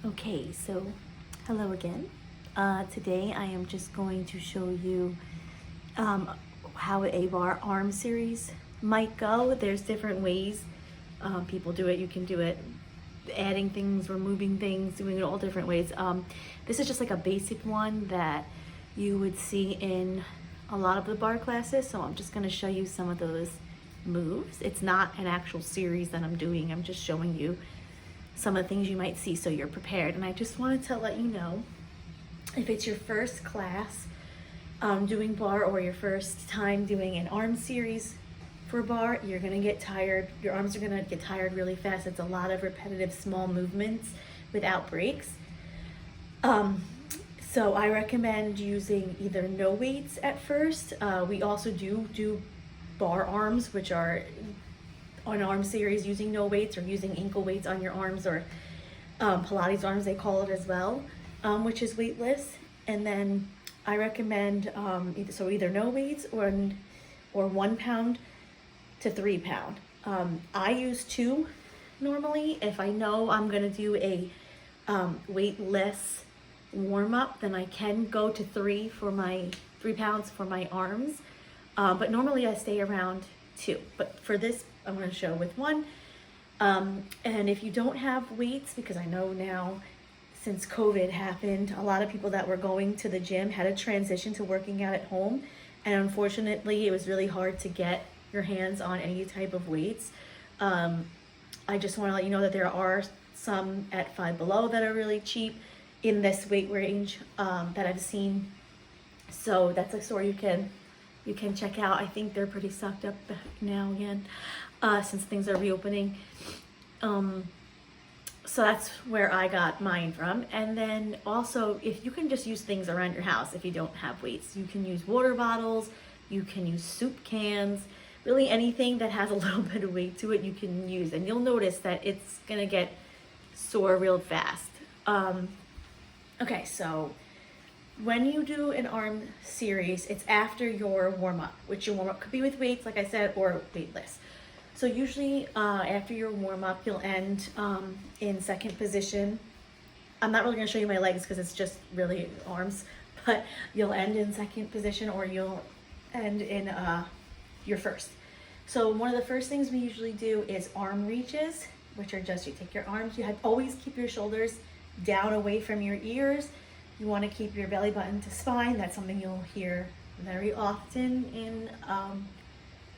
Okay, so hello again. Today I am just going to show you how a bar arm series might go. There's different ways people do it. You can do it adding things, removing things, doing it all different ways. This is just like a basic one that you would see in a lot of the bar classes. So I'm just going to show you some of those moves. It's not an actual series that I'm doing. I'm just showing you some of the things you might see so you're prepared. And I just wanted to let you know, if it's your first class doing bar or your first time doing an arm series for bar, you're gonna get tired. Your arms are gonna get tired really fast. It's a lot of repetitive small movements without breaks. So I recommend using either no weights at first. We also do bar arms, which are on arm series using no weights or using ankle weights on your arms, or Pilates arms they call it as well, which is weightless. And then I recommend either no weights or 1 pound to 3 pound. I use 2 normally. If I know I'm gonna do a weightless warm up, then I can go to 3 pounds for my arms. But normally I stay around 2. But for this, I'm going to show with 1. And if you don't have weights, because I know now since COVID happened, a lot of people that were going to the gym had a transition to working out at home. And unfortunately, it was really hard to get your hands on any type of weights. I just want to let you know that there are some at Five Below that are really cheap in this weight range that I've seen. So that's a store you can check out. I think they're pretty stocked up now again, since things are reopening. So that's where I got mine from. And then also, if you can just use things around your house, if you don't have weights, you can use water bottles, you can use soup cans, really anything that has a little bit of weight to it you can use. And you'll notice that it's gonna get sore real fast. Okay, so when you do an arm series, it's after your warm-up, which your warm-up could be with weights, like I said, or weightless. So usually after your warm-up, you'll end in second position. I'm not really gonna show you my legs because it's just really arms, but you'll end in second position or you'll end in your first. So one of the first things we usually do is arm reaches, which are just, you take your arms, always keep your shoulders down away from your ears. You want to keep your belly button to spine. That's something you'll hear very often in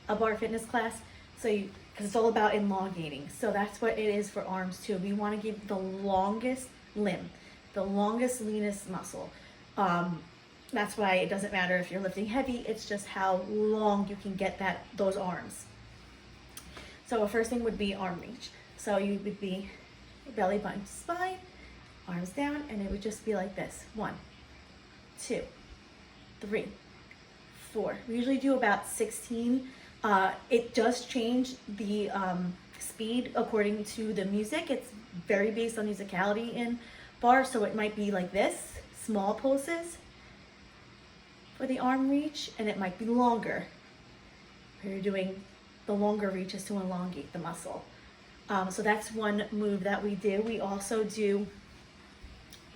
a bar fitness class. So because it's all about elongating. So that's what it is for arms too. We want to give the longest limb, the longest, leanest muscle. That's why it doesn't matter if you're lifting heavy. It's just how long you can get those arms. So the first thing would be arm reach. So you would be belly button to spine, arms down, and it would just be like this. 1, 2, 3, 4. We usually do about 16. It does change the speed according to the music. It's very based on musicality in bar, so it might be like this, small pulses for the arm reach, and it might be longer. Where you're doing the longer reaches to elongate the muscle. So that's one move that we do. We also do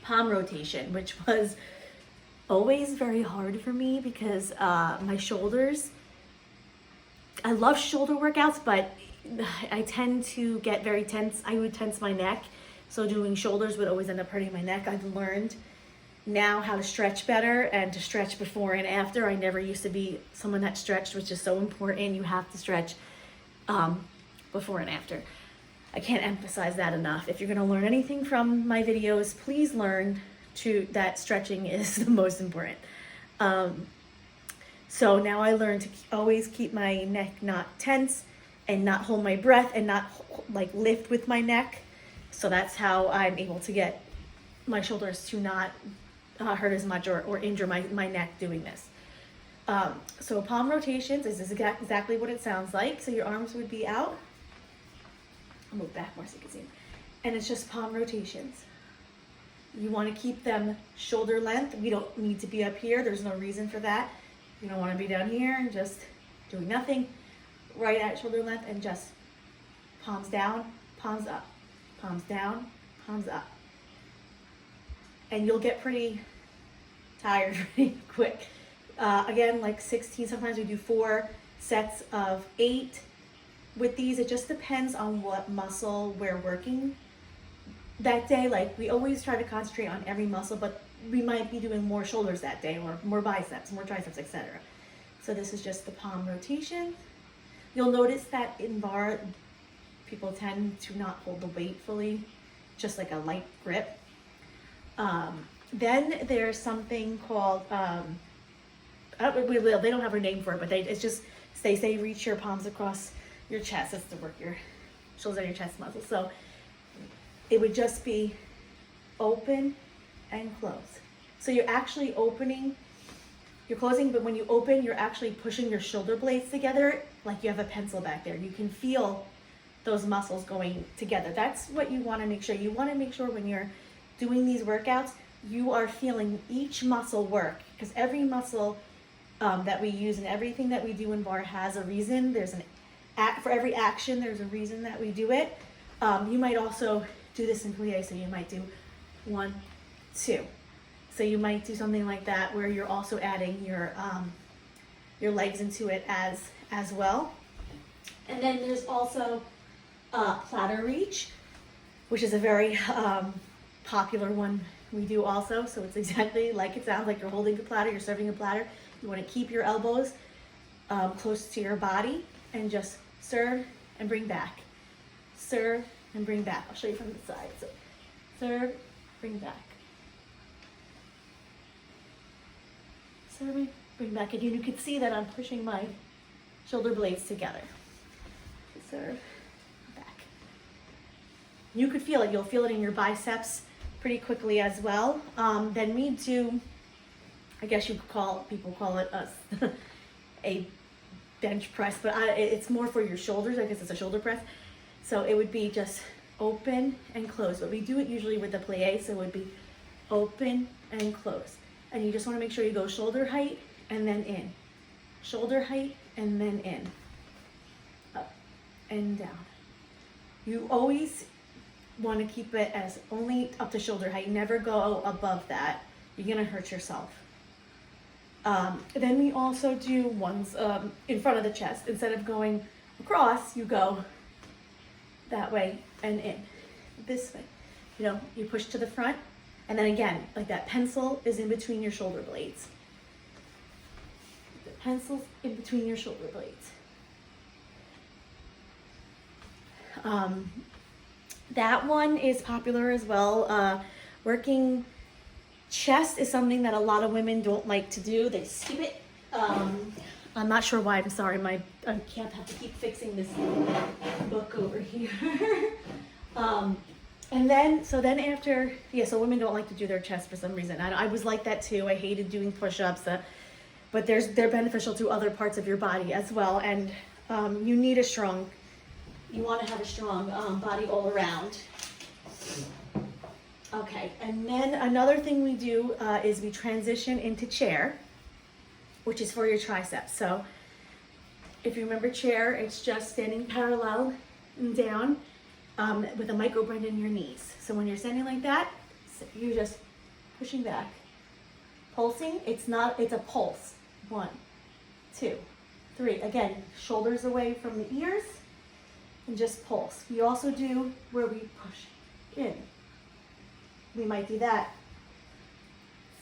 palm rotation, which was always very hard for me because my shoulders, I love shoulder workouts, but I tend to get very tense. I would tense my neck, so doing shoulders would always end up hurting my neck. I've learned now how to stretch better and to stretch before and after. I never used to be someone that stretched, which is so important. You have to stretch before and after. I can't emphasize that enough. If you're gonna learn anything from my videos, please learn that stretching is the most important. So now I learned to always keep my neck not tense and not hold my breath and not like lift with my neck. So that's how I'm able to get my shoulders to not hurt as much or injure my neck doing this. So palm rotations is exactly what it sounds like. So your arms would be out. I'll move back more so you can see. And it's just palm rotations. You want to keep them shoulder length. We don't need to be up here. There's no reason for that. You don't want to be down here and just doing nothing. Right at shoulder length and just palms down, palms up, palms down, palms up. and you'll get pretty tired pretty quick. Again, like 16, sometimes we do 4 sets of 8 with these. It just depends on what muscle we're working that day. Like we always try to concentrate on every muscle, but we might be doing more shoulders that day, or more biceps, more triceps, etc. So this is just the palm rotation. You'll notice that in barre, people tend to not hold the weight fully, just like a light grip. Then there's something called, they don't have a name for it, but it's just, they say reach your palms across your chest. That's to work your shoulders and your chest muscles. So it would just be open and close. So you're actually opening, you're closing, but when you open, you're actually pushing your shoulder blades together like you have a pencil back there. You can feel those muscles going together. That's what you want to make sure. You want to make sure when you're doing these workouts, you are feeling each muscle work, because every muscle that we use and everything that we do in barre has a reason. There's for every action, there's a reason that we do it. You might also do this in plie, so you might do 1, 2. So you might do something like that where you're also adding your legs into it as well. And then there's also platter reach, which is a very popular one we do also. So it's exactly like it sounds, like you're holding a platter, you're serving a platter. You want to keep your elbows close to your body and just serve and bring back. Serve and bring back. I'll show you from the side. So serve, bring back. Serve, bring back. And you can see that I'm pushing my shoulder blades together. Serve, back. You could feel it. You'll feel it in your biceps pretty quickly as well. Then we do, I guess people call it a bench press, but it's more for your shoulders. I guess it's a shoulder press. So it would be just open and close. But we do it usually with the plie, so it would be open and close. And you just want to make sure you go shoulder height and then in. Shoulder height and then in. Up and down. You always want to keep it as only up to shoulder height. Never go above that. You're going to hurt yourself. Then we also do ones in front of the chest. Instead of going across, you go that way and in. This way. You know, you push to the front, and then again, like that pencil is in between your shoulder blades. The pencil's in between your shoulder blades. That one is popular as well. Working chest is something that a lot of women don't like to do. They skip it. I'm not sure why. I'm sorry. I can't have to keep fixing this book over here. And then, so women don't like to do their chest for some reason. I was like that too. I hated doing push-ups, but they're beneficial to other parts of your body as well. And you want to have a strong body all around. Okay, and then another thing we do is we transition into chair, which is for your triceps. So if you remember chair, it's just standing parallel and down with a micro bend in your knees. So when you're standing like that, you're just pushing back, pulsing. It's a pulse. 1, 2, 3. Again, shoulders away from the ears and just pulse. We also do where we push in. We might do that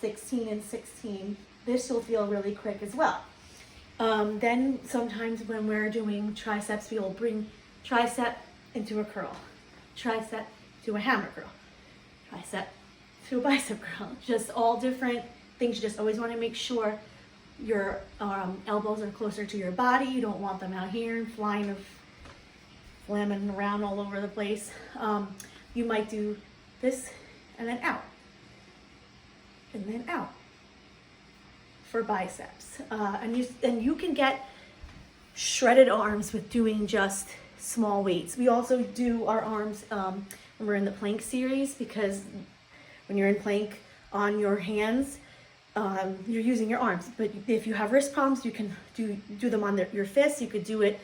16 and 16. This will feel really quick as well. Then sometimes when we're doing triceps, we will bring tricep into a curl, tricep to a hammer curl, tricep to a bicep curl. Just all different things. You just always want to make sure your elbows are closer to your body. You don't want them out here and flamming around all over the place. You might do this and then out, and then out for biceps. And you can get shredded arms with doing just small weights. We also do our arms when we're in the plank series, because when you're in plank on your hands, you're using your arms. But if you have wrist problems, you can do them on your fists. You could do it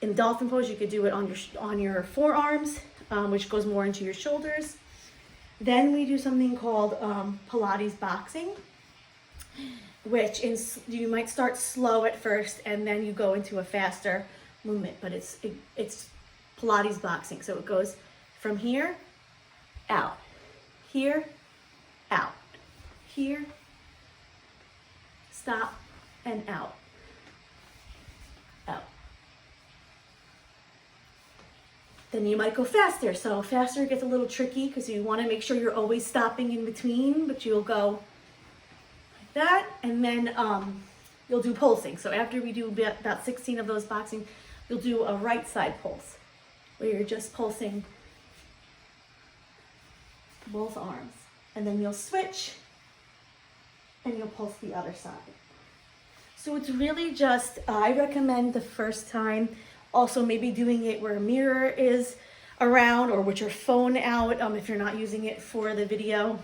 in dolphin pose. You could do it on your forearms, which goes more into your shoulders. Then we do something called Pilates boxing, which you might start slow at first and then you go into a faster movement, but it's Pilates boxing. So it goes from here, out, here, out, here, stop, and out, out. Then you might go faster. So faster gets a little tricky because you want to make sure you're always stopping in between, but you'll go like that. And then you'll do pulsing. So after we do about 16 of those boxing, you'll do a right side pulse where you're just pulsing both arms. And then you'll switch and you'll pulse the other side. So it's really just, I recommend the first time also maybe doing it where a mirror is around or with your phone out if you're not using it for the video,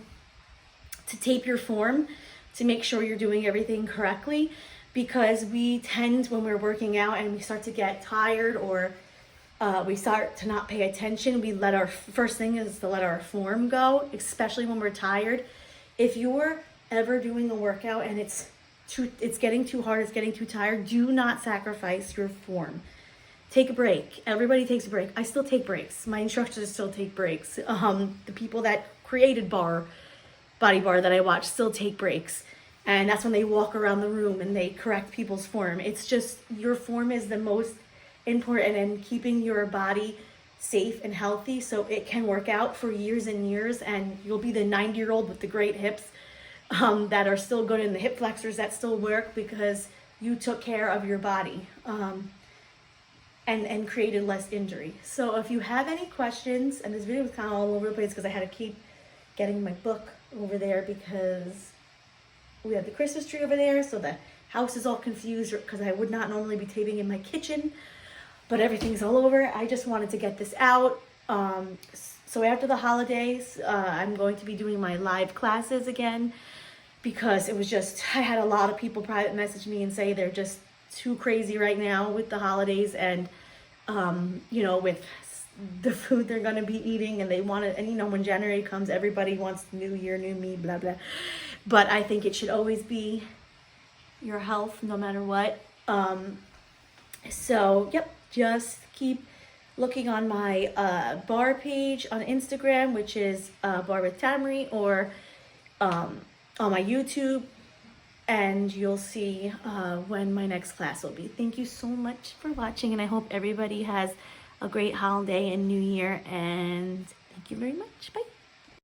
to tape your form to make sure you're doing everything correctly, because we tend, when we're working out and we start to get tired or we start to not pay attention, we let our, first thing is to let our form go, especially when we're tired. If you're ever doing a workout and it's getting too hard, it's getting too tired, do not sacrifice your form. Take a break. Everybody takes a break. I still take breaks. My instructors still take breaks. The people that created BARRE, Body Bar, that I watch still take breaks. And that's when they walk around the room and they correct people's form. It's just, your form is the most important in keeping your body safe and healthy so it can work out for years and years, and you'll be the 90-year-old with the great hips that are still good, and the hip flexors that still work because you took care of your body. And created less injury. So if you have any questions, and this video was kind of all over the place because I had to keep getting my book over there because we have the Christmas tree over there, so the house is all confused because I would not normally be taping in my kitchen, but everything's all over. I just wanted to get this out. So after the holidays, I'm going to be doing my live classes again because it was just, I had a lot of people private message me and say they're just too crazy right now with the holidays and you know, with the food they're going to be eating, and they want it, and you know, when January comes, everybody wants new year, new me, blah blah. But I think it should always be your health no matter what. So yep, just keep looking on my barre page on Instagram, which is Barre with Tamri, or on my YouTube, and you'll see when my next class will be. Thank you so much for watching, and I hope everybody has a great holiday and new year, and thank you very much. Bye.